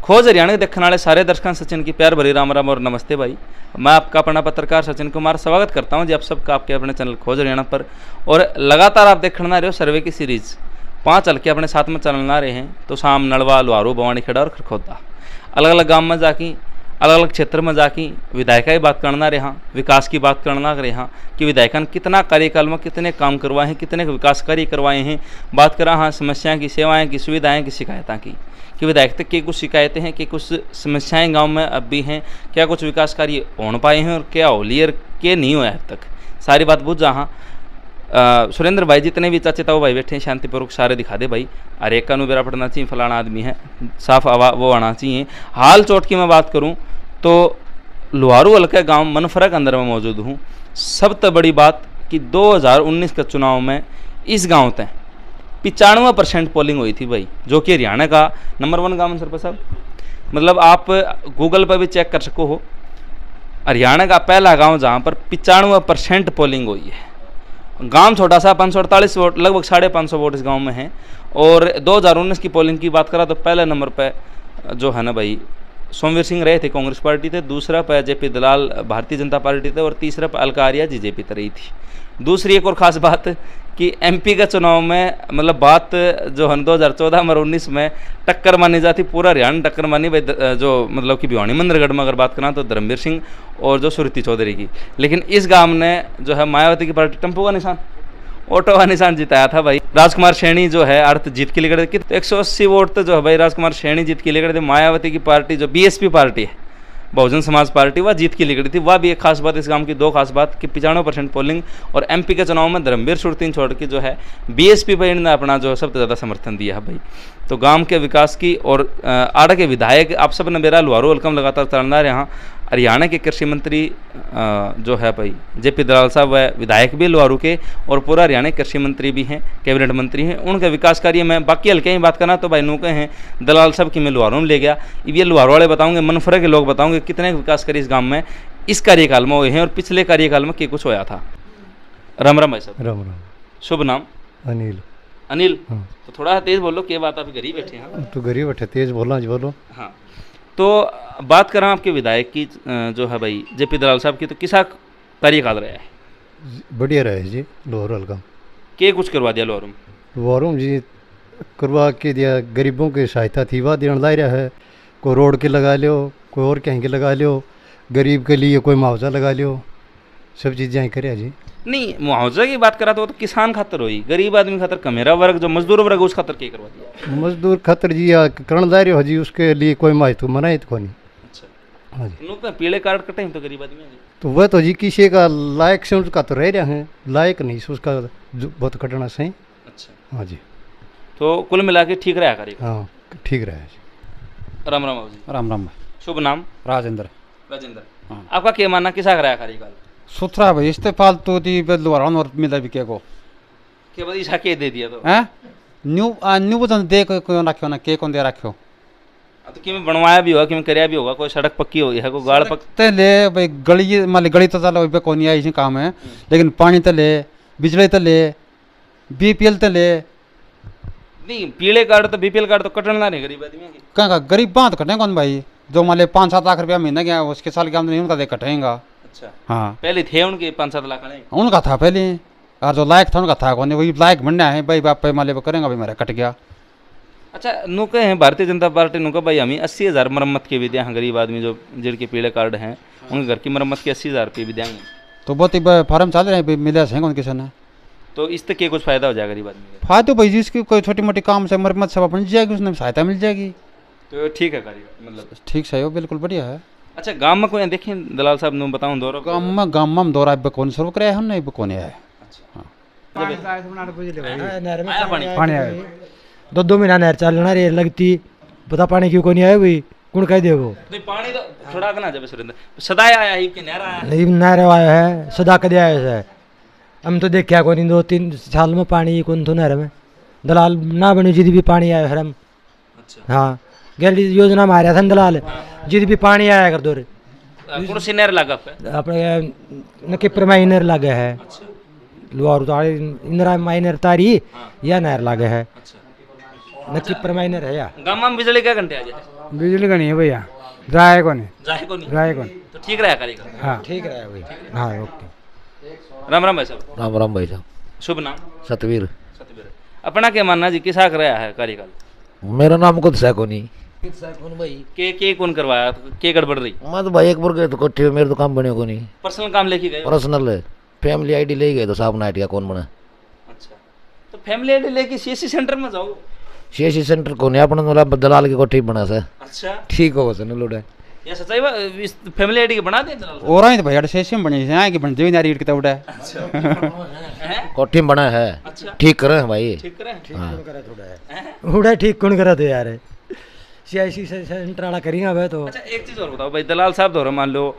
खोज हरियाणा देखने वाले सारे दर्शकों सचिन की प्यार भरी राम राम और नमस्ते भाई। मैं आपका अपना पत्रकार सचिन कुमार स्वागत करता हूं जी आप सबका आपके अपने चैनल खोज हरियाणा पर। और लगातार आप देखने रहे हो सर्वे की सीरीज 5 हल्के अपने साथ में चलना रहे हैं। तो शाम नलवा लुहारू भवानी खेड़ा और खरखोदा अलग अलग गांव में जाके अलग अलग क्षेत्र में जाके विधायका की बात करना रहा, विकास की बात करना रहा कि विधायका ने कितना कार्यकाल में कितने काम करवाए हैं, कितने विकास कार्य करवाए हैं। बात करा हाँ समस्याएं की, सेवाएं की, सुविधाएं की, शिकायतों की कि विधायक तक की कुछ शिकायतें हैं कि कुछ समस्याएं गांव में अब भी हैं, क्या कुछ विकास कार्य हो पाए हैं और क्या होली और क्या नहीं हुआ अब तक, सारी बात बुझ जा। हाँ सुरेंद्र भाई जितने भी चाचे ताऊ भाई बैठे हैं शांतिपूर्वक सारे दिखा दे भाई। अरे एक कानू बेरा पड़ना चाहिए, फलाना आदमी है, साफ आवाज वो आना चाहिए। हाल चोट की मैं बात करूं तो लुहारू हल्के गांव मनफरा के अंदर में मौजूद हूं। सबसे बड़ी बात कि 2019 के चुनाव में इस गांव तक 95% पोलिंग हुई थी भाई, जो कि हरियाणा का नंबर 1 गांव है सरपंच साहब। मतलब आप गूगल पर भी चेक कर सको हो, हरियाणा का पहला गांव जहां पर 95% पोलिंग हुई है। गांव छोटा सा 548 वोट, लगभग 550 वोट इस गांव में हैं। और 2019 की पोलिंग की बात करा तो पहले नंबर पे जो है ना भाई सोमवीर सिंह रहे थे कांग्रेस पार्टी थे, दूसरा पे जेपी दलाल भारतीय जनता पार्टी थे और तीसरा पे अलका आर्या जेजेपी रही थी। दूसरी एक और ख़ास बात कि एमपी का चुनाव में मतलब बात जो है 2014 और 19 में टक्कर मानी जाती, पूरा हरियाणा टक्कर मानी भाई जो मतलब कि भिवानी मंदिरगढ़ में अगर बात करें तो धर्मवीर सिंह और जो सुरती चौधरी की। लेकिन इस गांव ने जो है मायावती की पार्टी टेम्पो का निशान, ऑटो का निशान जिताया था भाई। राजकुमार सैनी जो है अर्थ जीत के लिए गए, 180 वोट तो जो है भाई राजकुमार सैनी जीत के लिए गए थे। मायावती की पार्टी जो बीएसपी पार्टी है, बहुजन समाज पार्टी, वह जीत के लिए गई थी। वह भी एक खास बात इस गांव की, 2 खास बात कि 95% पोलिंग। और एमपी के चुनाव में धर्मवीर सुरती छोड़ के जो है बीएसपी पर इन्होंने अपना जो सबसे ज़्यादा समर्थन दिया है भाई। तो गांव के विकास की और आड़ा के विधायक आप सब ने मेरा लुहारू हल्का लगातार चलना रहा। हरियाणा के कृषि मंत्री जो है भाई जेपी दलाल साहब, वह विधायक भी लुहारू के और पूरा हरियाणा के कृषि मंत्री भी हैं, कैबिनेट मंत्री हैं। उनके विकास कार्य में बाकी हल्के ही बात करना तो भाई नूके हैं दलाल साहब की मैं लुहारू में ले गया। ये लुहारू वाले बताऊंगे, मनफरे के लोग बताऊंगे कितने विकास कार्य इस गाँव में इस कार्यकाल में हुए हैं और पिछले कार्यकाल में क्या कुछ होया था। राम राम भाई साहब। राम राम। शुभ नाम? अनिल। अनिल, हाँ। तो थोड़ा तेज बोलो, क्या बात आप गरीब बैठे हैं? तो गरीब बैठे, तेज बोलना जी बोलो। हाँ, तो बात करें आपके विधायक की जो है भाई जेपी दलाल साहब की, तो किसा कार्यकाल रहा है? बढ़िया रहे जी लोहर हल्का। क्या कुछ करवा दिया लोहर में? लोहर जी करवा के दिया, गरीबों की सहायता थी वह देने ला रहा है। कोई रोड के लगा लियो, कोई और कहीं के लगा लियो, गरीब के लिए कोई मुआवजा लगा लियो, सब चीज़ें करे जी। नहीं, मुआवजा की बात करा तो वो तो किसान खातर हुई, गरीब आदमी खातर, कमेरा वर्ग जो मजदूर वर्ग उस खातर क्या करवा दिया? मजदूर खातर जी करण ला रहे हो जी, उसके लिए कोई माहित मनाई तो नहीं। अच्छा हाँ जी। लोग तो पीले कार्ड कटे हैं तो गरीब आदमी है। तो वह तो जी किसी का लायक से उसका तो रह रहे हैं, लायक नहीं से उसका बहुत कटना सही। अच्छा हाँ जी। तो कुल मिला के ठीक रहा कार्यकाल? हाँ ठीक रहा है जी। राम राम बाबू जी। राम राम। शुभ नाम? राजेंद्र। राजेंद्र। हाँ। आपका क्या मानना, किसा कराया कार्यकाल? सुथरा भाई, इससे फालतू दी बदलवारान और मिला भी के को क्या बदी शाके दे दिया तो हैं न्यू बदन दे को रखियो ना, के कौन दे रखियो? तो कि में बनवाया भी होगा, कि में करया भी होगा, कोई सड़क पक्की होगी है, कोई गाड़ पक ले भाई, गली मान गली तो चलो बे कोनी आई इसी काम है, लेकिन पानी तो ले, बिजली तो ले, बीपीएल तो ले। नहीं, पीले कार्ड तो बीपीएल कार्ड तो कटना नहीं गरीब आदमी की। कहाँ का गरीब बात कटें कौन भाई, जो मान ले 5-7 लाख रुपया महीना गया उसके साल के आमदनी उनका दे कटेगा। अच्छा हाँ, पहले थे उनके 5-7 लाख नहीं? उनका था पहले, और जो लायक था उनका था कौन, वही लायक बनना है भाई, बाप पे मान ले करेंगे भाई, मेरा कट गया। अच्छा नुके हैं भारतीय जनता पार्टी नुका भाई, हमें 80,000 मरम्मत के भी दिया हैं गरीब आदमी जो जिनके पीले कार्ड हैं, उनके घर की मरम्मत के 80,000 रुपये भी देंगे। तो बहुत ही फार्म चल रहे हैं, मिले हैं कौन किसी ने, तो इससे क्या कुछ फायदा हो जाएगा गरीब आदमी का? फायदा भाई जिसकी कोई छोटी मोटी काम से मरम्मत सब बन जाएगी, उसने सहायता मिल जाएगी। तो ठीक है कार्य, मतलब ठीक सही हो, बिल्कुल बढ़िया है। अच्छा गांव में कोई देखें दलाल साहब ने बताऊं दौरा गाँव में दौरा कौन शुरू कराया हम नहीं कौन है। पानी आया 2 महीना नहर चलना रे लगती, पता पानी क्यों को नहीं आया भाई, कौन कह देगो? नहीं पानी तो थोड़ा ना जब सुरेंद्र सदाया आया ही कि नहर आया? नहीं नहर आया है, सदा कदे आया है, हम तो देखा को नहीं, 2-3 साल में पानी कौन तो नहर में दलाल ना बनी जिद भी पानी आया हरम। अच्छा हाँ गैली योजना में आ रहा था दलाल, जिद भी पानी आया कर दो कौन सी नहर लगा अपने नकेपर में नहर लगे है, लोहारू इंदिरा माइनर तारी या नहर लगे है। नक्की परमाइनर है या गाँव में बिजली क्या घंटे आ जाए बिजली का नहीं है भैया, जाए को नहीं, जाए को नहीं जाए को नहीं। तो ठीक रहा कार्यक्रम। हाँ ठीक रहा है भाई। हाँ ओके। राम राम भाई साहब। राम राम भाई साहब। शुभ नाम? सतवीर। सतबीर। अपना क्या मानना जी किसा कराया है कार्यकाल? मेरा नाम खुद सैकोनी भाई। के कौन करवाया, के गड़बड़ रही? मैं तो भाई एक बार गए तो कोठी में, मेरे तो काम बने को नहीं। पर्सनल काम लेके गए? पर्सनल फैमिली आईडी ले गए तो साहब नाइट का कौन बना। अच्छा, तो फैमिली आईडी लेके सीएससी सेंटर में जाओ। सीएससी सेंटर को नहीं, अपने वाला दलाल की कोठी बना सा। अच्छा, ठीक हो बस लोड ये सच्चाई बात, इस फैमिली आईडी के बना दे दलाल साहब? और आई तो भैया सेशन बने हैं कि बन देवी नारी कितना उड़ा है। हैं? कोठी में बना है। अच्छा, ठीक करे भाई। ठीक करे। हाँ। उड़ा ठीक कौन करा तो यार, सीआईसी सेंटर वाला करेंगे अब तो। अच्छा, एक चीज और बताओ भाई, दलाल साहब दो मान लो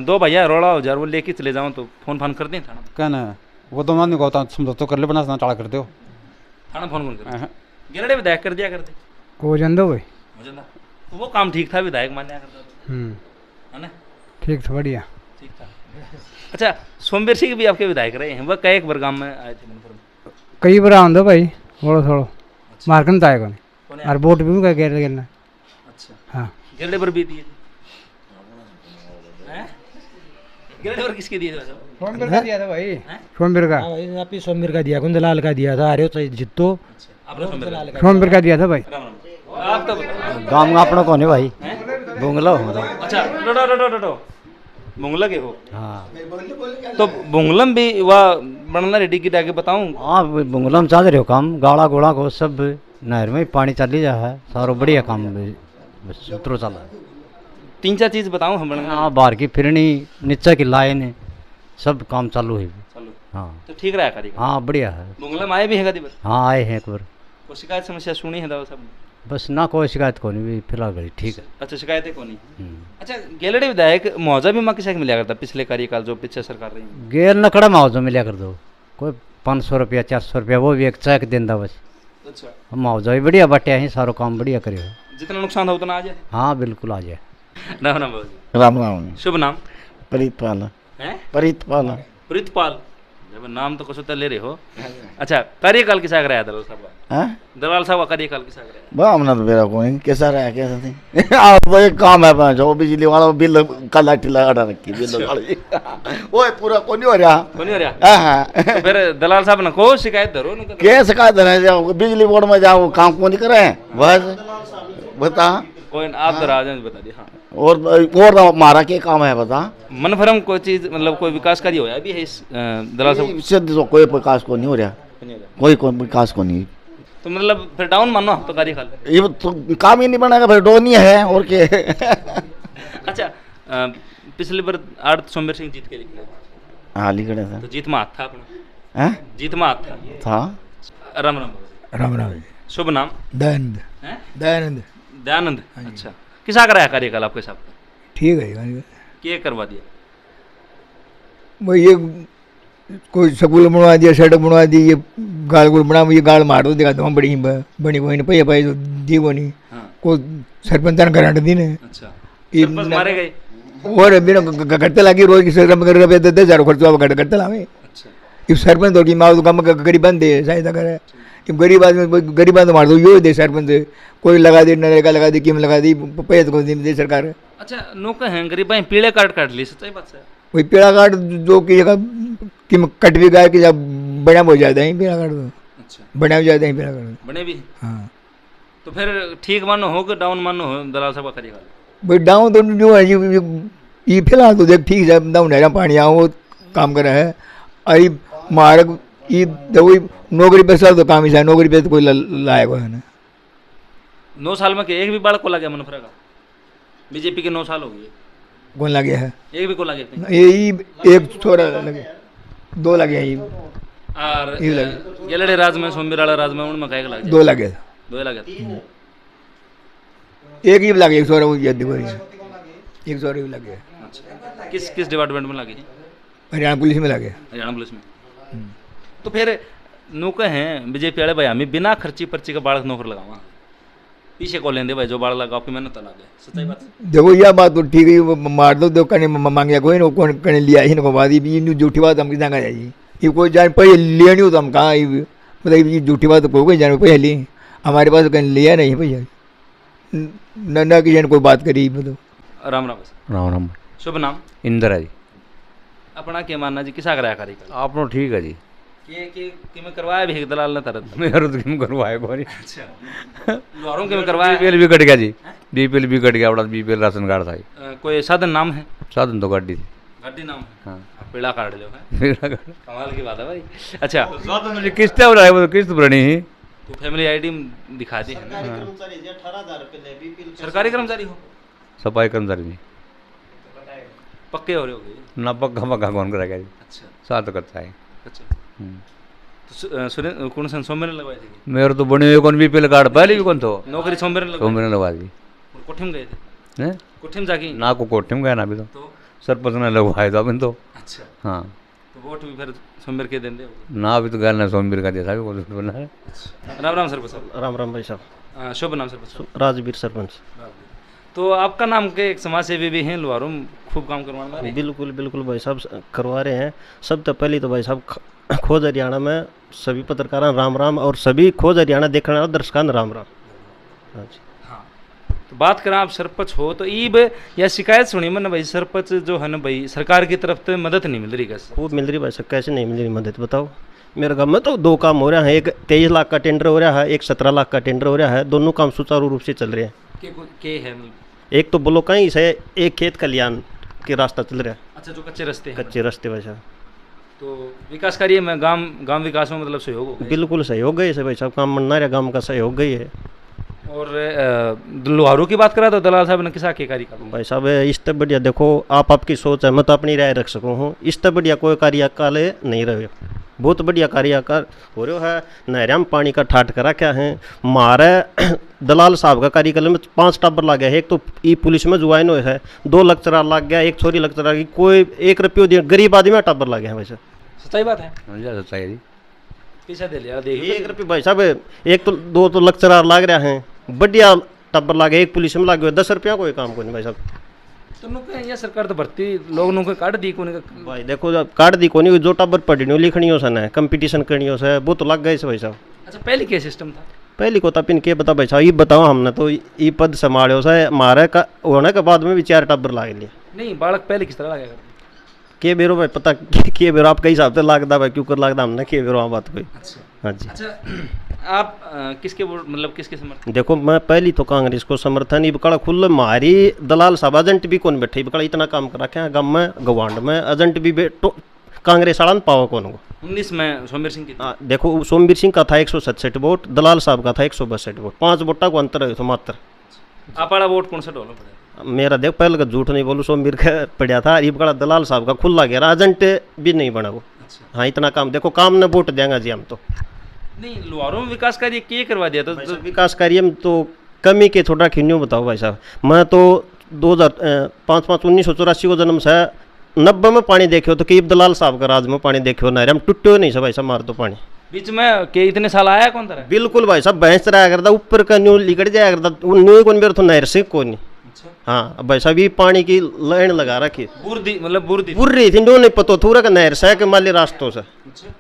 दो भैया रोड़ा हो जा वो लेके चले जाऊं तो फोन फान कर दें थाना? क्या ना वो तो मान नहीं समझो तो कर ले, बना टाड़ा कर दो। थाना फोन कर गिरड़े विधायक कर दिया करते को जन दो भाई। मुझे ना तो वो काम ठीक था, विधायक मान्या करता था, है ना? ठीक था, बढ़िया ठीक था। अच्छा, सोमवीर सिंह भी आपके विधायक रहे हैं, वह कई एक बार गाँव में आए थे मनपुर में? कई बार आंदो भाई, थोड़ा थोड़ा मार्कन ताए को नहीं कौन और वोट भी का गेर गिरना। अच्छा, हाँ गिरड़े पर भी दिए थे? गिरड़े पर किसके दिए थे वैसे? सोमवीर का दिया था भाई, सोमवीर का। हाँ भाई, आप ही सोमवीर का दिया, कुंदलाल का दिया था, अरे तो जितो आपने सोमवीर का? सोमवीर का दिया था भाई। राम राम। आप तो गाँव में अपना कौन है भाई, बुंगला हो। अच्छा, डो बुंगला के हो? हाँ तो बुंगलम भी वह बनना रेडी की आगे बताऊं? हाँ बुंगला में चल रहे हो काम, गाड़ा गोड़ा को सब नहर में पानी चली जा है, सारो बढ़िया काम बस उतरो चल रहा है। 3-4 चीज बताऊं हम बनना? हाँ बाहर की फिरनी, नीचे की लाइन, सब काम चालू है। चलो, हाँ तो ठीक रहा कार्यक्रम? हाँ बढ़िया है। बुंगलम आए भी है कभी? हाँ आए हैं एक बार, कोई शिकायत समस्या सुनी है दावा साहब? बस ना कोई शिकायत को नहीं भी फिलहाल घड़ी ठीक है। अच्छा, शिकायतें को नहीं। अच्छा, गेलड़े विधायक मुआवजा भी माँ किसा मिला करता पिछले कार्यकाल जो पीछे सरकार रही? गेर न खड़ा मुआवजा मिला कर दो, कोई 500 रुपया 400 रुपया, वो भी एक चेक देंदा बस। अच्छा, मुआवजा भी बढ़िया बटे हैं, सारो काम बढ़िया करियो। जितना नुकसान हो उतना आ जाए? हाँ बिल्कुल आ जाए। राम राम बाबू। राम राम। शुभ नाम? प्रीतपाल। है प्रीतपाल। प्रीतपाल, जब नाम तो कुछ ले रहे हो। अच्छा, कार्यकाल किसा कराया दलाल साहब का? हाँ दलाल साहब का कार्यकाल किसा कराया? बा हमने तो मेरा कोई कैसा रहा कैसा थी आप तो एक काम है पाँच जो बिजली वाला बिल का लाठी लगा रखी बिल वाली वो है पूरा कौन हो रहा। कौन हो रहा? हाँ तो फिर दलाल साहब ने को शिकायत धरो नहीं? कैसे कहा देना जाओ बिजली बोर्ड में जाओ काम कौन करे बस बता। कोई आप दरा बता दिए। हाँ, और हमारा क्या काम है बता। मन भरम कोई चीज मतलब कोई विकास कार्य होया भी है इस दलाल साहब? इससे तो कोई विकास को नहीं हो रहा, कोई विकास को नहीं। तो मतलब फिर डाउन मानो तो कार्यकाल? ये तो काम ही नहीं बनाएगा फिर डोनी है और क्या। अच्छा, पिछली बार आर्थ सोमवीर सिंह जीत के निकले, हाँ लिखड़े था तो जीत में हाथ था अपना? हैं जीत में हाथ था? राम राम। राम राम जी। शुभ नाम? दयानंद। हैं? दयानंद। दयानंद। अच्छा, किसा कराया कार्यकाल आपके साथ? ठीक है क्या करवा दिया? भाई ये कोई स्कूल बनवा दिया, सड़क बनवा दी, ये गाल गुल बना, ये गाल मार दो देखा तो बड़ी बनी कोई पैया पाई तो दी को नहीं। हाँ। को सरपंच ने करंट दी ने अच्छा, ये सरपंच मारे गए? और बिना घटते लगी रोज की सरपंच कर रहे 10,000 खर्चा घटते लावे। अच्छा, ये सरपंच होगी माँ तो कम गरीब दे सहायता करे, गरीब आदमी गरीब आदमी मार दो यो दे सरपंच, कोई लगा दे नरेगा लगा दी किम लगा दी पैसे को दे सरकार। अच्छा, नौका है गरीब भाई पीले कार्ड काट ली, सच्चाई बात है? वही पीड़ा कार्ड जो कि कि कट भी गया कि जब बड़ा हो जाता है पीड़ा कार्ड, तो अच्छा, बड़ा हो जाता है पीड़ा कार्ड। बने भी? हाँ तो फिर ठीक मानो हो कि डाउन मानो हो दलाल साहब का कार्यकाल? भाई डाउन तो जो है ये फिलहाल तो देख ठीक है, डाउन है पानी आओ वो काम कर रहा है। अरे मार्ग ये वही नौकरी पे सब तो काम ही है, नौकरी पे तो कोई लायक है ना। 9 साल में के एक भी बालक को लगे मनफरा का? बीजेपी के 9 साल हो गए, कौन लगे है? एक भी को लगे थे? यही एक छोरा लगे, 2 लगे हैं और ये लगे। गेलड़े राज में सोमवीर वाला राज में उनमें कई लगे? 2 लगे, 2 लगे थे। एक ही लगे, एक छोरा वो एक छोरा भी लगे। अच्छा, किस किस डिपार्टमेंट में लगे? हरियाणा पुलिस में लगे। हरियाणा पुलिस में। तो फिर नौके हैं बीजेपी वाले भाई, हमें बिना खर्ची पर्ची का बालक नौकर लगावा, पीछे को लेंदे भाई जो बाल लगा आपकी मेहनत लगे, सच्चाई बात है? देखो यह बात तो ठीक है, मार दो कने मांगे कोई ना कौन कने लिया ही ना बात, ये झूठी बात हम कितना जाएगी, ये कोई जान पे लेनी हो तो हम कहाँ मतलब ये झूठी बात तो कोई जान पे ली हमारे पास कहीं लिया नहीं भैया, न किसी ने कोई बात करी मतलब। राम राम सर। राम राम। शुभ नाम इंदिरा जी। अपना क्या मानना जी किसा कराया कार्यक्रम आपनो ठीक है जी। कि मैं करवाया भी एक दलाल ने तरत मेरे तो क्यों करवाए कोई अच्छा लोहारों के में करवाया बीपीएल भी कट गया जी, बीपीएल भी कट गया, बड़ा बीपीएल राशन कार्ड था। कोई साधन नाम है साधन तो गाड़ी थी। गाड़ी नाम है हाँ पीड़ा कार्ड लो है मेरा कार्ड कमाल की बात है भाई। अच्छा साधन मुझे किस्त है, वो तो किस्त भरनी ही। तो फैमिली आईडी दिखा दी है ना? सरकारी कर्मचारी हो सफाई कर्मचारी नहीं पक्के हो रहे हो गए ना, पक्का पक्का कौन करेगा जी, अच्छा साथ करता है। अच्छा तो सुरेंद्र कौन सा सोमवार ने लगवाए थे मेरे तो बने हुए कौन बीपीएल कार्ड पहले भी कौन तो नौकरी सोमवार ने तो लगवाई मैंने लगा दी। कोठे में गए थे हैं? कोठे में जाके ना को कोठे में गया ना अभी तो सरपंच ने लगवाए तो अभी तो। अच्छा हाँ तो वोट भी फिर सोमवार के दिन दे ना अभी तो गया ना, सोमवीर का जैसा भी कुछ बना है। राम राम सर साहब। राम राम भाई साहब। शुभ नाम सर साहब। राजवीर सरपंच। तो आपका नाम के एक समाज सेवी भी हैं लोहारों में खूब काम करवाने वाले बिल्कुल बिल्कुल भाई साहब करवा रहे हैं। सब तो पहले तो भाई साहब खोज हरियाणा में सभी पत्रकारों राम राम, और सभी खोज हरियाणा देखने वाले दर्शकों राम राम। हाँ जी। हाँ तो बात करें आप सरपंच हो तो ईब या शिकायत सुनी मैंने भाई सरपंच जो है ना भाई सरकार की तरफ से मदद नहीं मिल रही कैसे खूब मिल रही भाई साहब, कैसे नहीं मिल रही मदद बताओ। मेरे गाँव में तो 2 काम हो रहा है, एक 23 लाख का टेंडर हो रहा है, एक 17 लाख का टेंडर हो रहा है। दोनों काम सुचारू रूप से चल रहे हैं। के है एक तो ब्लॉक कहीं से, एक खेत कल्याण के रास्ता चल रहा है। अच्छा जो कच्चे रास्ते हैं कच्चे रास्ते भाई साहब। तो विकास कार्य में गांव विकास में मतलब सहयोग होगा बिल्कुल सहयोग गई है भाई साहब, काम बनना रहा गाँव का सहयोग गई है। और लोहारों की बात करा तो दलाल साहब ने किसा के कार्य का भाई साहब इस तक बढ़िया देखो, आपकी सोच है, मैं तो अपनी राय रख सकूँ हूँ। इस तक बढ़िया कोई कार्यकाल नहीं रहे, बहुत बढ़िया कार्यकाल हो रहा है। नहरिया में पानी का ठाट करा क्या है मारे दलाल साहब का कार्यकाल में 5 टाबर लग गया है। एक तो ई पुलिस में ज्वाइन हुए है, 2 लेक्चरार लग गया, एक छोरी लेक्चरार की, कोई 1 रुपये दिया, गरीब आदमी में टाबर लग गया है। वैसे सच्चाई बात है, सच्चाई है जी। पैसा दे लिया देख 1 रुपये भाई साहब, एक तो 2 तो लेक्चरार लग रहे हैं, बढ़िया टाबर लग गया, एक पुलिस में लग गया, 10 रुपया कोई काम को नहीं भाई साहब। तो नुके ये सरकार तो भर्ती लोग नुके काट दी कोने का भाई देखो जब काट दी कोनी, जो टाबर पढ़नी लिखनी हो सन है, कंपटीशन करनी हो है, वो तो लग गए से भाई साहब। अच्छा पहले क्या सिस्टम था पहली को तपिन के बता भाई साहब, ये बताओ हमने तो ये पद संभाले सा हमारे का होने के बाद में भी 4 टाबर लाग लिए। नहीं बालक पहले किस तरह लगा के बेरो भाई पता के बेरो आप कई हिसाब से लागदा भाई, क्यों कर लागदा हमने के बेरो आ बात कोई। अच्छा हाँ जी। अच्छा आप किसके मतलब किसके समर्थन देखो मैं पहली तो कांग्रेस को समर्थन, ये बकड़ा खुल मारी दलाल साहब एजेंट भी कौन बैठे, बकड़ा इतना काम कर रखे हैं गम में गवांड में, एजेंट भी कांग्रेस वाला पावा कौन को 19 में सोमवीर सिंह की देखो सोमवीर सिंह का था 167 वोट, दलाल साहब का था 162 वोट, 5 वोटा को अंतर है तो मात्र। आप वाला वोट कौन सा डोलो पड़ेगा मेरा देख पहले का झूठ नहीं बोलूँ, सोमवीर का पड़ा था, ये बकड़ा दलाल साहब का खुला गया, एजेंट भी नहीं बना वो। हाँ इतना काम देखो, काम ने वोट देंगे जी हम तो। नहीं लोहारों में विकास कार्य क्या करवा दिया तो विकास कार्य में तो कमी के थोड़ा खिन्यो बताओ भाई साहब। मैं तो 1984 को जन्म से 90 में पानी देखे हो तो कई दलाल साहब का राज में पानी देखे हो, नहर हम टूटे नहीं सब भाई साहब मार तो पानी बीच में के इतने साल आया कौन तरह बिल्कुल भाई साहब, भैंस रहा करता ऊपर का न्यू लिकट जाया करता, न्यू कौन मेरे तो नहर से कौन नहीं। हाँ भाई साहब ये पानी की लाइन लगा रखी बुर्दी मतलब बुर्दी बुर रही थी, नहीं पता थोड़ा का नहर से के माली रास्तों से।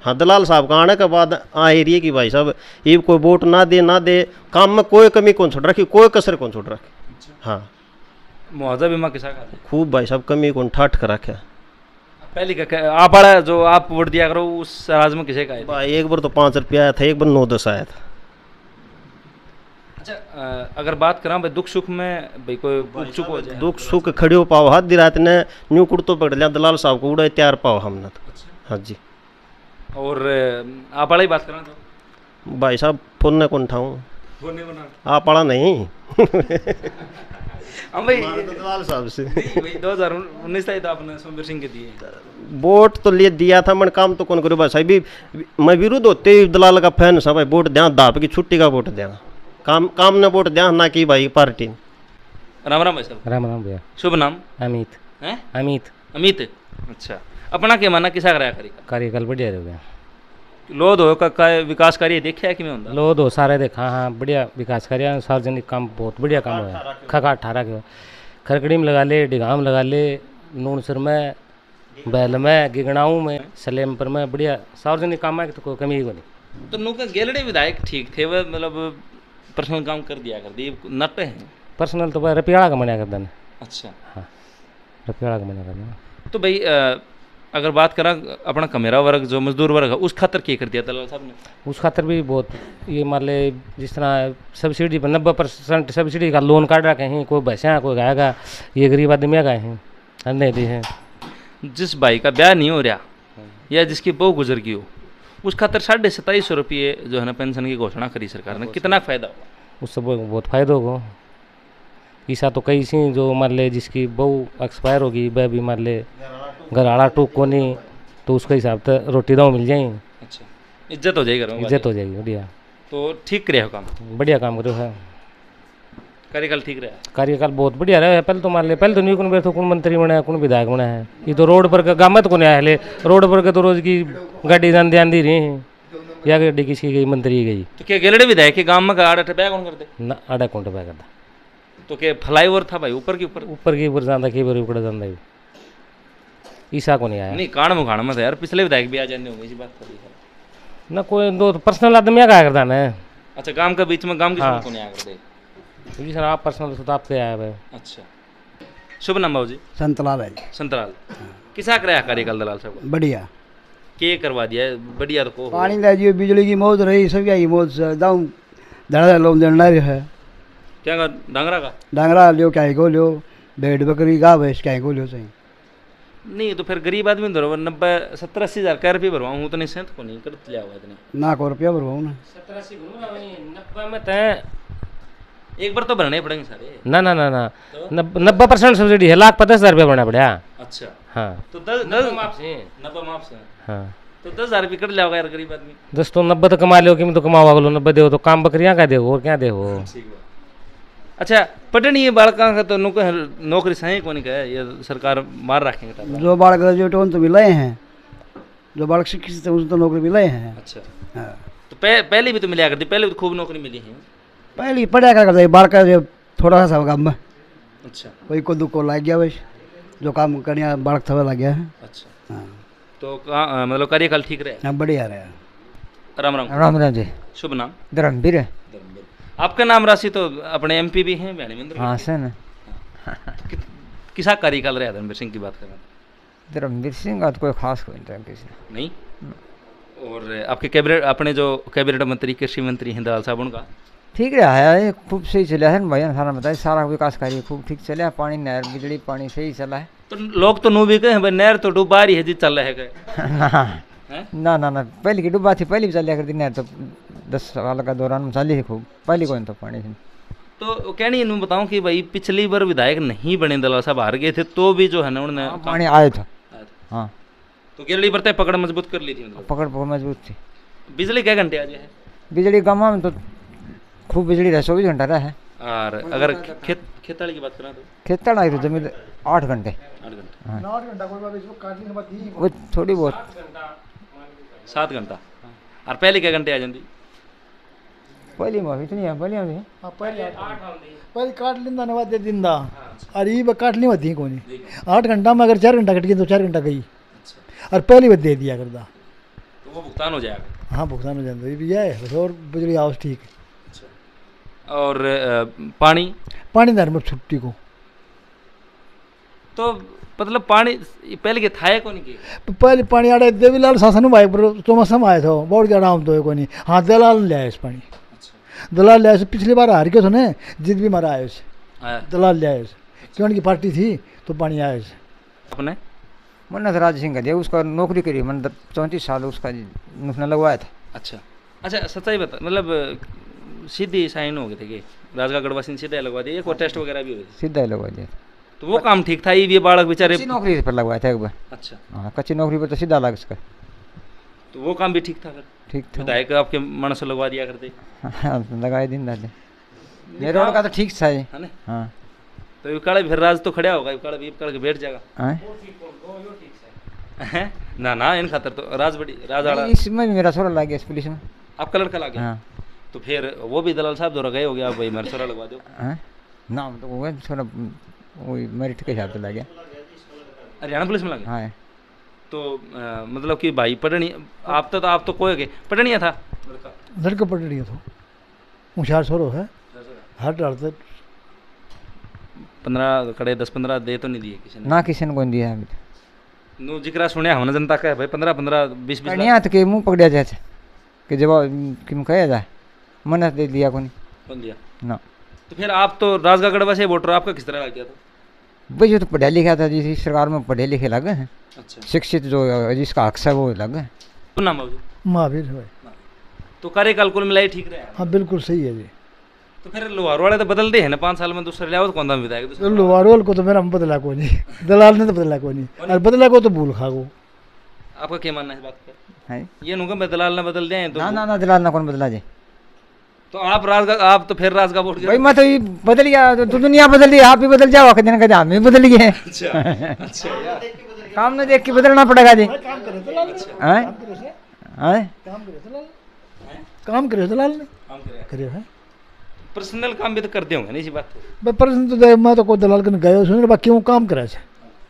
हाँ दलाल साहब का आने के बाद आ एरिया की भाई साहब ये कोई वोट ना दे काम में कोई कमी कौन छोड़ रखी, कोई कसर कौन छोड़ रखी। हाँ मुआवजा बीमा किसा का खूब भाई साहब कमी कौन ठाठ कर रखे। पहले का आप बड़ा जो आप वोट दिया करो उस राज में किसे का है भाई एक बार तो 5 रुपया आया था, एक बार 9-10 आया था। अच्छा अगर बात करा भाई दुख सुख में भाई कोई दुख सुख हो जाए दुख सुख खड़े हो पाओ, हाथ दी रात ने न्यू कुर्तो पकड़ लिया दलाल साहब को उड़ा तैयार पाओ हमने तो। हाँ जी। और आप वाला ही बात करा तो भाई साहब फोन ने कौन उठाऊँ आप वाला नहीं हम भाई दलाल साहब से भाई 2019 था तो आपने सोमवीर सिंह के दिए वोट तो ले दिया था, मन काम तो कौन करो भाई साहब। मैं विरुद्ध होते ही दलाल का फैन सब भाई, वोट दें दाप की छुट्टी का वोट दें, काम ने वोट दें ना कि भाई पार्टी। राम राम भाई साहब। राम राम भैया। शुभ नाम अमित है अमित अमित। अच्छा अपना क्या मानना किसा कराया कार्यकाल बढ़िया हो गया, लो दो का विकास कार्य देखा है कि मैं होंदा लो दो सारे देखा। हाँ बढ़िया विकास कार्य, सार्वजनिक काम बहुत बढ़िया काम हुआ। खका 18 के खरकड़ी में लगा ले, डिगाम लगा ले, नूनसर में, बैल में, गिगड़ाऊ में, सलेमपुर में बढ़िया सार्वजनिक काम है तो कोई कमी ही नहीं। तो नुका गेलड़े विधायक ठीक थे वह मतलब पर्सनल काम कर दिया कर दिए नट है। पर्सनल तो रुपया का मना कर देना। अच्छा हाँ, रुपया का मना कर देना। तो भाई अगर बात करा अपना कमेरा वर्ग जो मजदूर वर्ग है उस खातर क्या कर दिया दलाल साहब ने? उस खातर भी बहुत ये मान ले जिस तरह सब्सिडी पर 90% सब्सिडी का लोन काट रखे हैं, कोई भैंसा कोई गाय का, ये गरीब आदमी का है नहीं दी है। जिस भाई का ब्याह नहीं हो रहा या जिसकी बहू गुजर गई हो उस खातर 2750 रुपये जो है ना पेंशन की घोषणा करी सरकार ने, कितना फायदा होगा? उससे बहुत फायदा होगा। ऐसा तो कई सी जो मान ले जिसकी बहू एक्सपायर होगी वह भी मान ले घर आड़ा टूक को नहीं तो उसके हिसाब से रोटी दाव मिल जाए। अच्छा, इज्जत हो जाएगी, इज्जत हो जाएगी। बढ़िया, तो ठीक करे हो काम? बढ़िया काम करो है। कार्यकाल ठीक रहा? कार्यकाल बहुत बढ़िया रहा है। पहले तो मान ले पहले तो नहीं कौन बैठो, कौन मंत्री बना है, कौन विधायक बना है। ये तो रोड पर का गामत को नहीं आया, रोड पर के तो रोज की गाड़ी ध्यान दी रही है या गाड़ी किसी गई मंत्री गई। तो क्या गेलड़े विधायक के गांव में आड़ा टपया कौन करते ना? आड़ा कौन टपया करता? तो क्या फ्लाईओवर था भाई ऊपर के ऊपर? ऊपर के ऊपर जाता के ऊपर ऊपर जाता है। ईसा को नहीं आया। नहीं कान मुखान में था यार, पिछले विधायक भी आ जाने होंगे इसी बात पर ना। कोई दो पर्सनल आदमी क्या करता है? अच्छा, गांव के बीच में गांव के हाँ। को नहीं आ करते जी सर, आप पर्सनल तो आपसे आया है। अच्छा, शुभ नाम बाबू जी? संतलाल है जी। संतराल किसा कराया कार्यकाल दलाल साहब? बढ़िया के करवा दिया है? बढ़िया तो को पानी ले जियो, बिजली की मौज रही, सब यही मौज दाऊ धड़ा लोग देना है। क्या डांगरा का डांगरा लियो क्या को लियो, भेड़ बकरी गाय भैंस क्या को लियो सही। नहीं तो फिर गरीब आदमी धरो 90-70-80 हज़ार का रुपये भरवाऊँ हूँ तो नहीं सेंध को नहीं कर लिया हुआ इतने ना को रुपया भरवाऊँ ना। 70-80 में तय एक बार तो भरने पड़ेंगे सारे। ना ना ना ना 90% सब्सिडी है, 1,50,000 रुपया भरना पड़ा। अच्छा हाँ, तो 10 माफ से हाँ, तो 10,000 रुपये कर लिया होगा यार गरीब आदमी। 10 तो 90 तो कमा लो कि तो कमाओ अगलो 90 दे तो काम बकरियाँ का दे और क्या दे हो। अच्छा, पटनी ये बालका का तो नौकरी सही को नहीं कहे, ये सरकार मार रखेंगे। जो बालक ग्रेजुएट उन तो मिले हैं, जो बालक शिक्षित है उन तो नौकरी मिले हैं। अच्छा हाँ। तो पहले भी तो मिला करती, पहले भी तो खूब नौकरी मिली है। पहले पढ़ा कर करते बालक जो थोड़ा सा काम में। अच्छा, कोई को दुख को लग गया वैसे जो काम करने बालक थोड़ा लग गया है। अच्छा हाँ, तो मतलब कार्यकाल ठीक रहे? हाँ बढ़िया रहा। राम राम। राम राम जी। शुभ नाम? धर्मवीर है। आपका नाम राशि तो अपने एमपी भी हैं ज्ञानेंद्र? हाँ सर। किसा कार्यकाल रहा धर्मवीर सिंह की बात कर रहा हूँ? धर्मवीर सिंह का तो कोई खास कोई नहीं। और आपके कैबिनेट अपने जो कैबिनेट मंत्री कृषि मंत्री हैं दलाल साहब उनका ठीक रहा है, खूब सही चला है भाई। सारा बताइए, सारा विकास कार्य खूब ठीक चला है। पानी नहर बिजली पानी सही चला है। तो लोग तो नू भी कहे भाई नहर तो डूबा रही है जी, चल रहे गए ना ना ना, पहले की डूबा थी, पहले भी चल कर दी नहर तो 10 साल का दौरान में चली थी खूब। पहले कोई तो पानी थी। तो क्या नहीं मैं बताऊं कि भाई पिछली बार विधायक नहीं बने दलाल साहब हार गए थे तो भी जो है ना उन्होंने पानी आया था। हाँ, तो केरली पर पकड़ मजबूत कर ली थी मतलब? पकड़ बहुत मजबूत थी। बिजली क्या घंटे आज है? बिजली गाँव में तो खूब बिजली रहा, 24 घंटा रहा है। और अगर खेताड़ी की बात करें तो खेतड़ आई तो जमीन 8 घंटे। 8 घंटे? हाँ, वो थोड़ी बहुत 7 घंटा। और पहले क्या घंटे आ जाती? पहली माफी इतनी है, पहली आती है। पहले काट लेंदा नवा दे दिंदा और ये काट ली होती कोनी 8 घंटा में अगर 4 घंटा कट गई तो 4 घंटा गई और पहली बार दे दिया करदा तो वो भुगतान हो जाएगा। हाँ भुगतान हो जाता, ये भी है और बिजली आवाज ठीक है। और पानी दर में छुट्टी को तो मतलब पानी पहले के था को नहीं की? पहले पानी आड़े देवीलाल शासन भाई पर चौमासा में आए थे बहुत ज्यादा आम तो कोई नहीं। हाँ दलाल ले आए इस पानी। दलाल ले आए, पिछली बार हार के थे ना, जीत भी मारा आए दलाल ले आए क्यों की पार्टी थी तो पानी आए। अपने मन्नत राज सिंह का दिया, उसका नौकरी करी, मैंने 34 साल उसका उसने लगवाया था। अच्छा अच्छा, सच्चाई बता मतलब सीधी साइन हो गए थे कि राजगा गढ़वासी ने सीधा लगवा दिया, कोई टेस्ट वगैरह भी हुए? सीधा ही लगवा दिया। तो वो काम ठीक था, ये बालक बेचारे कच्ची नौकरी पर लगवाया था एक बार। अच्छा हाँ, कच्ची नौकरी पर तो सीधा लग इसका। तो वो काम भी ठीक था? ठीक था। विधायक आपके मन से लगवा दिया करते? हाँ, लगाए दिन डाले। ये रोड का तो ठीक था ये। हाँ, तो युकाड़ा फिर राज तो खड़ा होगा, युकाड़ा भी के बैठ जाएगा। ना ना इन खातर तो राज बड़ी राज आड़ा। इसमें मेरा छोरा लग गया इस पुलिस में। आपका लड़का लग गया? हाँ। तो फिर वो भी दलाल साहब दौरा गए हो गया, भाई मेरा छोरा लगवा दो। नाम तो वो छोरा वही मेरिट के हिसाब से लग गया। हरियाणा पुलिस में लग गया? हाँ। तो मतलब कि भाई पटनी आप तो कोई गए पटनिया था लड़का पटनिया था। होशियार सोरो है हर डालते 15 कड़े 10-15 दे तो नहीं दिए किसी ने ना किसी ने कोई दिया अभी नो जिक्रा सुने हमने जनता का है भाई 15-15 20-20 नहीं आते के मुंह पकड़िया जाए कि जब किम कहे जाए मन दे दिया कोई कौन दिया ना। तो फिर आप तो राजगढ़ से वोटर आपका किस तरह लग गया था भाई जो तो पढ़ा लिखा था जिस सरकार में पढ़े लिखे लगे हैं अच्छा शिक्षित जो जिसका हक है वो लगे हैं। तो नाम बाबू महावीर भाई तो कार्यकाल कुल मिलाई ठीक रहा हाँ बिल्कुल सही है जी। तो फिर लोहार वाले तो बदलते हैं ना 5 साल में दूसरे ले आओ तो कौन दाम विधायक तो लोहारोल को तो मेरा बदला को नहीं दलाल ने तो बदला को नहीं और बदला को तो भूल खा को। आपका क्या मानना है इस बात पर है ये नुका मैं दलाल ना बदल दें तो ना ना दलाल ना कौन बदला जी तो आप तो फिर राज का वोट भाई मैं तो ये बदल गया तो दुनिया बदल गई आप भी बदल जाओ दिन का हम भी बदल गए काम ना देख के बदलना पड़ेगा जी काम करे दलाल ने करे है पर्सनल काम भी तो करते होंगे नहीं इसी बात भाई पर्सन तो मैं तो कोई दलाल कन गयो सुन बाकी क्यों काम करे छे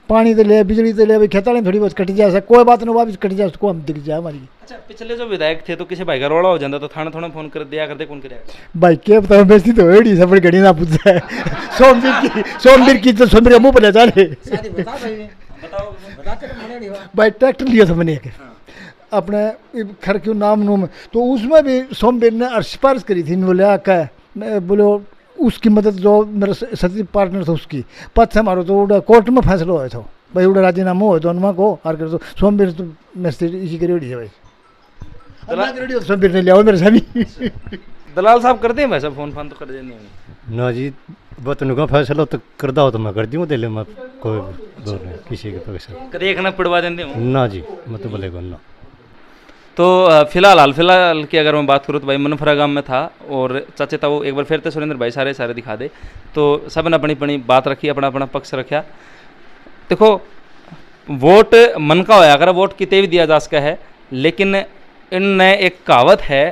पानी तो ले बिजली तो ले भाई खेता में थोड़ी बहुत कट जाए कोई बात नहीं वापस कट जाए उसको हम दिख जाए हमारी। अच्छा पिछले जो विधायक थे तो किसी भाई का रोड़ा हो जाता तो थाना थोड़ा फोन कर दिया करते कौन करेगा भाई के बताओ बेइज्जती तो एड़ी सब बड़ी घड़ी ना पूछता है सोमवीर की तो सोमवीर मुंह पर ले जा रहे भाई ट्रैक्टर लिया था मैंने एक अपने खर क्यों नाम नूम तो उसमें भी सोमवीर ने सिफारिश करी थी बोले आका बोले उसकी मदद जो मेरा सचिव पार्टनर था उसकी पद से मारो तो उड़ा कोर्ट में फैसला हुआ था भाई उड़ा राजीनामा हो तो उनमा को और कर तो सोमवीर तो मिस्त्री इसी करी है भाई दलाल रेडी सोमवीर ने लिया मेरे सभी दलाल साहब करते हैं भाई सब फोन तो कर देंगे ना जी बतन का फैसला तो करदा हो तो मैं कर दूँ दिले मैं कोई दौर नहीं किसी के पैसा कभी एक ना पड़वा देंगे ना जी मैं तो बोलेगा ना। तो फिलहाल की अगर मैं बात करूँ तो भाई मनफरा गांव में था और चाचे था वो एक बार फिर थे सुरेंद्र भाई सारे दिखा दे तो सब ने अपनी बात रखी अपना पक्ष रखा। देखो वोट मन का होया अगर वोट कितने भी दिया जा सका है लेकिन इनने एक कहावत है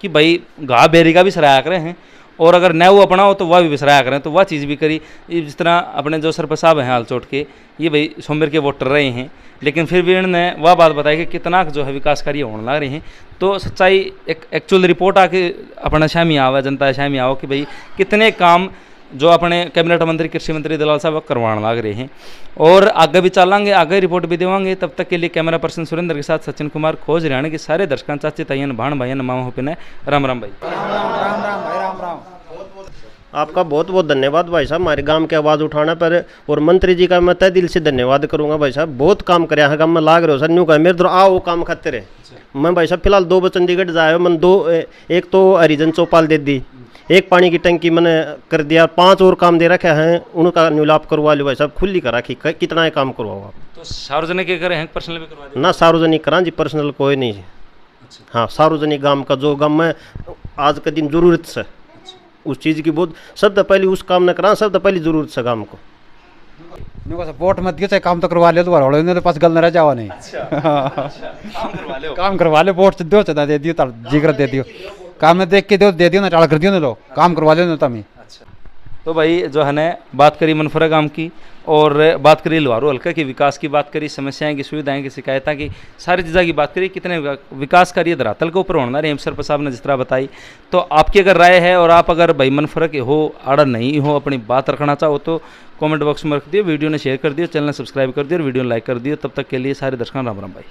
कि भाई घा बेरी का भी सराया करें हैं और अगर न वो अपना हो तो वह भी बिसराया करें तो वह चीज़ भी करी। जिस तरह अपने जो सरपंच साहब हैं हालचोट के ये भाई सोमवीर के वोटर रहे हैं लेकिन फिर भी इन्होंने वह बात बताई कि कितना जो है विकास कार्य होने लग रहे हैं। तो सच्चाई एक एक्चुअल रिपोर्ट आके अपना शामी आवा जनता शामी आओ कि भाई कितने काम जो अपने कैबिनेट मंत्री कृषि मंत्री दलाल साहब करवाने लग रहे हैं और आगे भी चलेंगे आगे रिपोर्ट भी देवांगे। तब तक के लिए कैमरा पर्सन सुरेंद्र के साथ सचिन कुमार खोज हरियाणा के सारे दर्शकों चाची ताइयन भाण भाइयन मामा होपिन राम राम भाई। आपका बहुत बहुत धन्यवाद भाई साहब हमारे गांव की आवाज़ उठाने पर और मंत्री जी का मैं तय दिल से धन्यवाद करूंगा भाई साहब बहुत काम करे है गाँव में लाग रहे हो सर न्यू का मेरे तो आओ वो काम खाते रहे। मैं भाई साहब फिलहाल 2 चंडीगढ़ जाए मैं 2 एक तो हरिजन चौपाल दे दी एक पानी की टंकी मैंने कर दिया 5 और काम दे रखे हैं उनका न्यूलाप करवा लो भाई साहब खुली करा कि कितना काम करवाओ आप। तो सार्वजनिक करे हैं पर्सनल भी करवा ना सार्वजनिक करा जी पर्सनल कोई नहीं। हाँ सार्वजनिक गाँव का जो गाँव में आज के दिन जरूरत से उस चीज़ की बहुत सबसे पहले उस काम न करा सबसे पहली जरूरत से काम को वोट मत दियो चाहे काम तो करवा ले तो पास गल न रह जावा नहीं काम करवा ले वोट दो चदा दे दियो जिक्र दे दियो काम में देख के दे दियो ना टाल कर दियो ना लो काम करवा ले तमी। तो भाई जो है ना बात करी मनफरा गांव की और बात करी लोहारू हल्का की विकास की बात करी समस्याएं की सुविधाएं की शिकायतें की सारी चीज़ों की बात करी कितने विकास कार्य धरातल के ऊपर होना रहे सरपंच साहब ने जिस तरह बताई। तो आपकी अगर राय है और आप अगर भाई मनफरा के हो आड़ा नहीं हो अपनी बात रखना चाहो तो कमेंट बॉक्स में रख दियो वीडियो ने शेयर कर दियो चैनल सब्सक्राइब कर दियो और वीडियो लाइक कर दियो। तब तक के लिए सारे दर्शकों राम राम भाई।